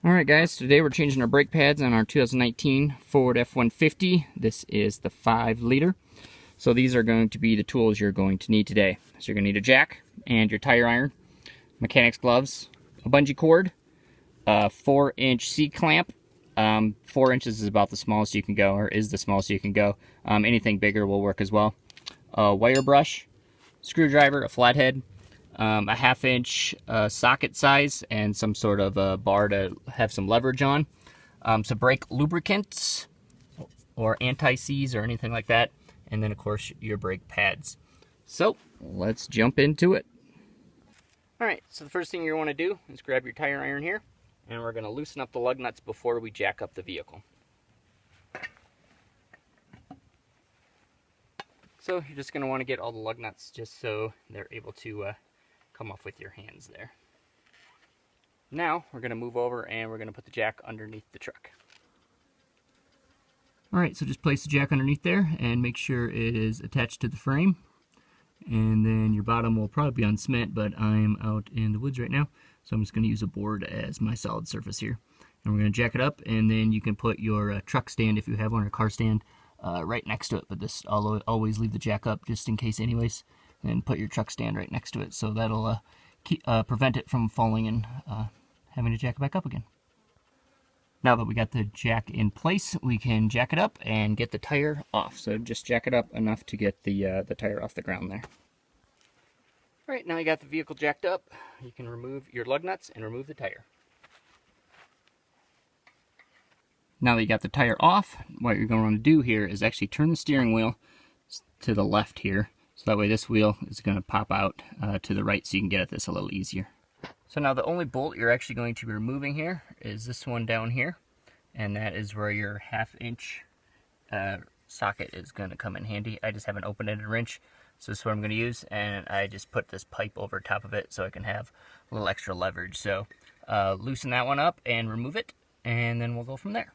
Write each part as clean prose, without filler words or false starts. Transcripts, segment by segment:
Alright guys, today we're changing our brake pads on our 2019 Ford F-150. This is the 5-liter. So these are going to be the tools you're going to need today. So you're going to need a jack and your tire iron, mechanics gloves, a bungee cord, a 4-inch C-clamp. 4 inches is about the smallest you can go, or is the smallest you can go. Anything bigger will work as well. A wire brush, screwdriver, a flathead, a 1/2-inch socket size, and some sort of a bar to have some leverage on. Some brake lubricants or anti-seize or anything like that. And then of course your brake pads. So let's jump into it. Alright, so the first thing you want to do is grab your tire iron here, and we're going to loosen up the lug nuts before we jack up the vehicle. So you're just going to want to get all the lug nuts just so they're able to come off with your hands there. Now we're going to move over and we're going to put the jack underneath the truck. Alright, so just place the jack underneath there and make sure it is attached to the frame. And then your bottom will probably be on cement, but I'm out in the woods right now, so I'm just going to use a board as my solid surface here. And we're going to jack it up, and then you can put your truck stand, if you have one, or car stand, right next to it. But this, I'll always leave the jack up just in case anyways, and put your truck stand right next to it. So that'll prevent it from falling and having to jack it back up again. Now that we got the jack in place, we can jack it up and get the tire off. So just jack it up enough to get the tire off the ground there. All right, now you got the vehicle jacked up, you can remove your lug nuts and remove the tire. Now that you got the tire off, what you're going to want to do here is actually turn the steering wheel to the left here. So that way this wheel is going to pop out to the right so you can get at this a little easier. So now the only bolt you're actually going to be removing here is this one down here. And that is where your 1/2-inch socket is going to come in handy. I just have an open-ended wrench, so this is what I'm going to use. And I just put this pipe over top of it so I can have a little extra leverage. So loosen that one up and remove it, and then we'll go from there.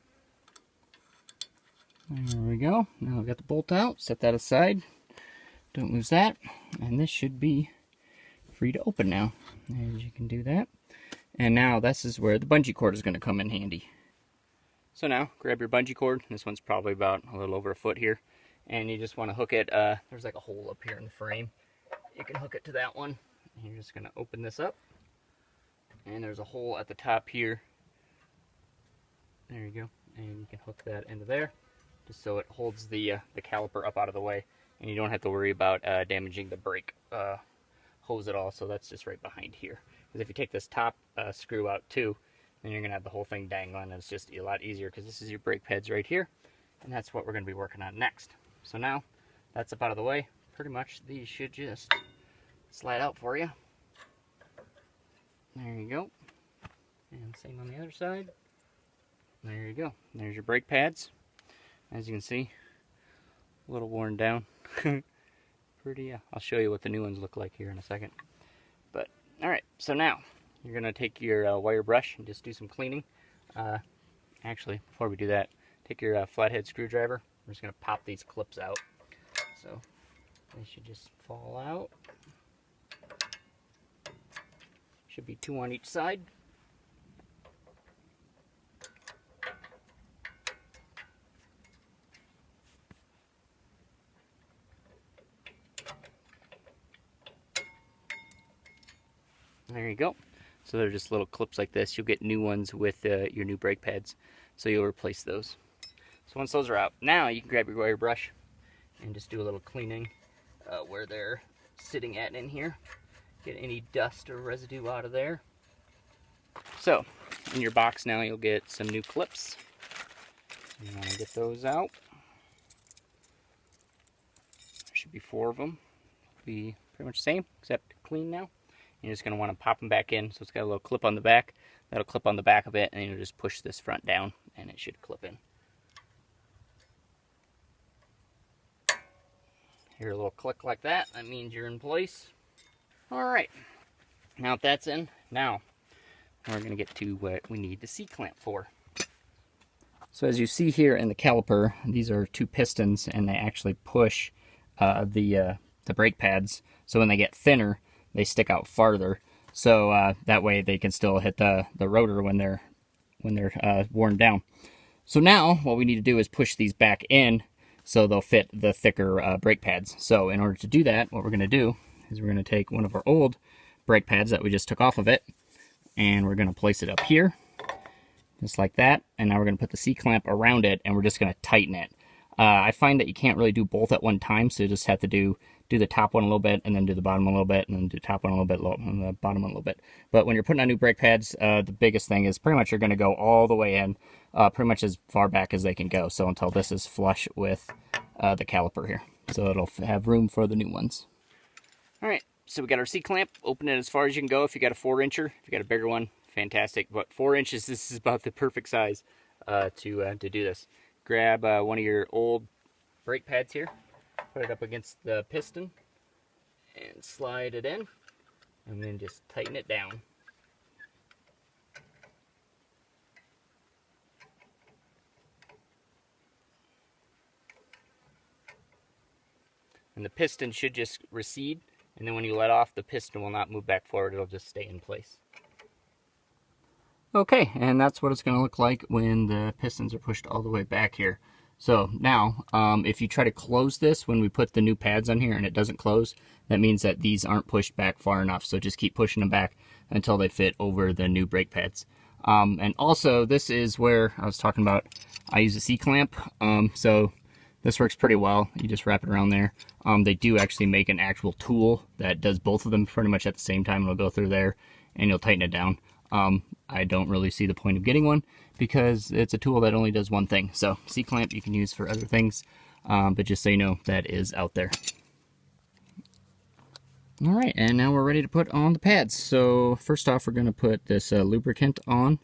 There we go. Now I've got the bolt out. Set that aside. Don't lose that. And this should be free to open now, as you can do that. And now this is where the bungee cord is going to come in handy. So now grab your bungee cord. This one's probably about a little over a foot here, and you just want to hook it. There's like a hole up here in the frame. You can hook it to that one, and you're just going to open this up, and there's a hole at the top here. There you go, and you can hook that into there just so it holds the caliper up out of the way, and you don't have to worry about damaging the brake hose at all. So that's just right behind here, because if you take this top screw out too, then you're gonna have the whole thing dangling, and it's just a lot easier because this is your brake pads right here, and that's what we're gonna be working on next. So now that's up out of the way, pretty much these should just slide out for you. There you go, and same on the other side. There you go, there's your brake pads. As you can see, a little worn down. Pretty, I'll show you what the new ones look like here in a second. But alright, so now you're going to take your wire brush and just do some cleaning. Actually, before we do that, take your flathead screwdriver. We're just going to pop these clips out. So they should just fall out. Should be 2 on each side. There you go. So they're just little clips like this. You'll get new ones with your new brake pads, so you'll replace those. So once those are out, now you can grab your wire brush and just do a little cleaning where they're sitting at in here. Get any dust or residue out of there. So in your box now you'll get some new clips. You want to get those out. There should be 4 of them. Be pretty much the same, except clean now. You're just going to want to pop them back in. So it's got a little clip on the back. That'll clip on the back of it, and you'll just push this front down, and it should clip in. Hear a little click like that. That means you're in place. Alright. Now that that's in, now we're going to get to what we need the C-clamp for. So as you see here in the caliper, these are 2 pistons, and they actually push the brake pads. So when they get thinner, they stick out farther, so that way they can still hit the rotor when when they're worn down. So now what we need to do is push these back in so they'll fit the thicker brake pads. So in order to do that, what we're going to do is we're going to take one of our old brake pads that we just took off of it, and we're going to place it up here, just like that. And now we're going to put the C-clamp around it, and we're just going to tighten it. I find that you can't really do both at one time, so you just have to do the top one a little bit, and then do the bottom one a little bit, and then do the top one a little bit, and the bottom one a little bit. But when you're putting on new brake pads, the biggest thing is pretty much you're going to go all the way in, pretty much as far back as they can go, so until this is flush with the caliper here. So it'll have room for the new ones. Alright, so we got our C-clamp. Open it as far as you can go. If you got a 4-incher, if you got a bigger one, fantastic. But 4 inches, this is about the perfect size to do this. Grab one of your old brake pads here, put it up against the piston, and slide it in, and then just tighten it down. And the piston should just recede, and then when you let off, the piston will not move back forward, it'll just stay in place. Okay, and that's what it's going to look like when the pistons are pushed all the way back here. So now, if you try to close this when we put the new pads on here and it doesn't close, that means that these aren't pushed back far enough. So just keep pushing them back until they fit over the new brake pads. And also, this is where I was talking about, I use a C-clamp. So this works pretty well. You just wrap it around there. They do actually make an actual tool that does both of them pretty much at the same time. It'll go through there and you'll tighten it down. I don't really see the point of getting one because it's a tool that only does one thing. So C-clamp you can use for other things, but just so you know, that is out there. All right, and now we're ready to put on the pads. So first off, we're going to put this lubricant on.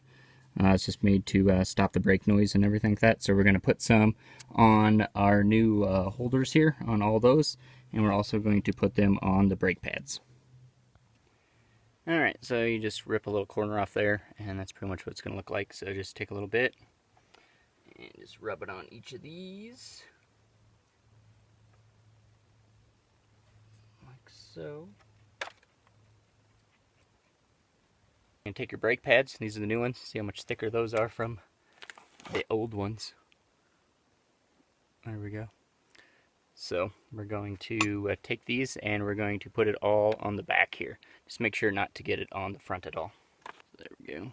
It's just made to stop the brake noise and everything like that. So we're going to put some on our new holders here, on all those, and we're also going to put them on the brake pads. Alright, so you just rip a little corner off there, and that's pretty much what it's going to look like. So just take a little bit, and just rub it on each of these. Like so. And take your brake pads, these are the new ones, see how much thicker those are from the old ones. There we go. So we're going to take these and we're going to put it all on the back here. Just make sure not to get it on the front at all. There we go.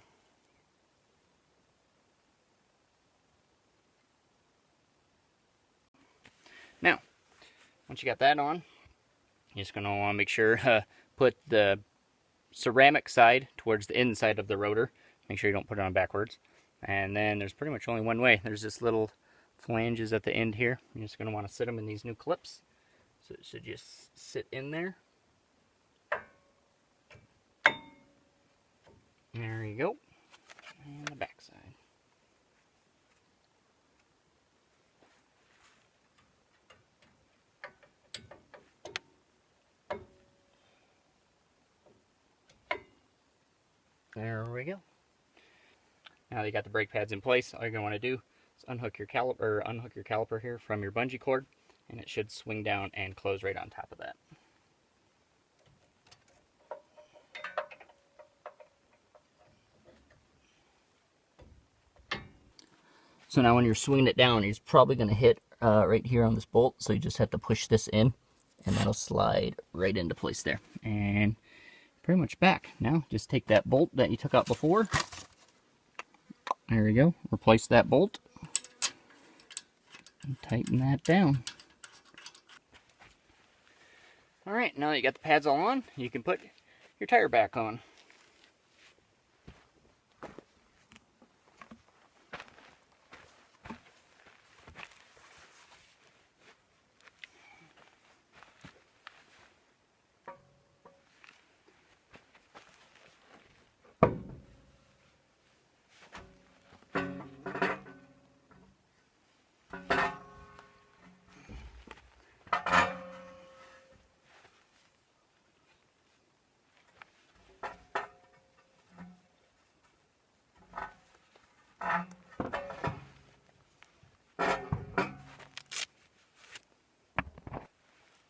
Now, once you got that on, you're just going to want to make sure put the ceramic side towards the inside of the rotor. Make sure you don't put it on backwards. And then there's pretty much only one way. There's this little flanges at the end here. You're just going to want to sit them in these new clips. So it should just sit in there. There you go. And the back side. There we go. Now that you got the brake pads in place, all you're going to want to do is unhook your caliper here from your bungee cord, and it should swing down and close right on top of that. So now when you're swinging it down, it's probably going to hit right here on this bolt, so you just have to push this in, and that'll slide right into place there. And pretty much back. Now just take that bolt that you took out before. There we go. Replace that bolt. And tighten that down. Alright, now that you got the pads all on, you can put your tire back on.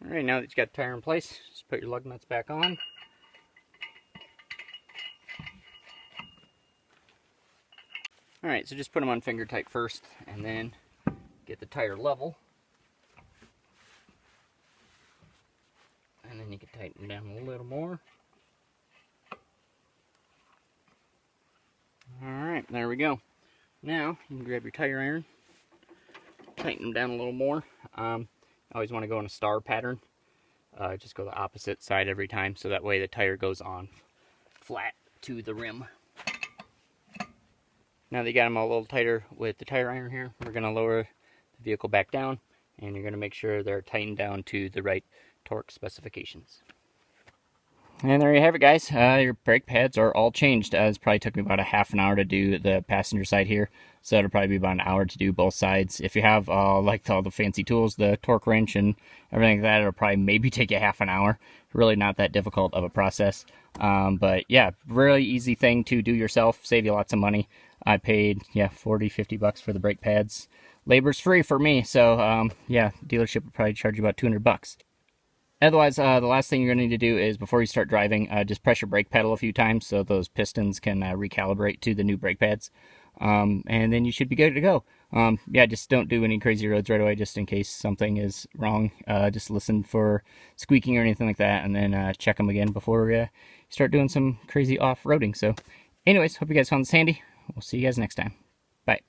Alright, now that you've got the tire in place, just put your lug nuts back on. Alright, so just put them on finger tight first, and then get the tire level. And then you can tighten them down a little more. Alright, there we go. Now, you can grab your tire iron, tighten them down a little more. I always want to go in a star pattern. Just go the opposite side every time, so that way the tire goes on flat to the rim. Now that you got them all a little tighter with the tire iron here, we're going to lower the vehicle back down, and you're going to make sure they're tightened down to the right torque specifications. And there you have it, guys. Your brake pads are all changed. It probably took me about a half an hour to do the passenger side here, so it'll probably be about an hour to do both sides. If you have like all the fancy tools, the torque wrench and everything like that, it'll probably maybe take you half an hour. Really not that difficult of a process. But yeah, really easy thing to do yourself. Save you lots of money. I paid, yeah, 40, 50 bucks for the brake pads. Labor's free for me, so yeah, dealership would probably charge you about 200 bucks. Otherwise, the last thing you're going to need to do is, before you start driving, just press your brake pedal a few times so those pistons can recalibrate to the new brake pads. And then you should be good to go. Yeah, just don't do any crazy roads right away, just in case something is wrong. Just listen for squeaking or anything like that, and then check them again before you start doing some crazy off-roading. So anyways, hope you guys found this handy. We'll see you guys next time. Bye.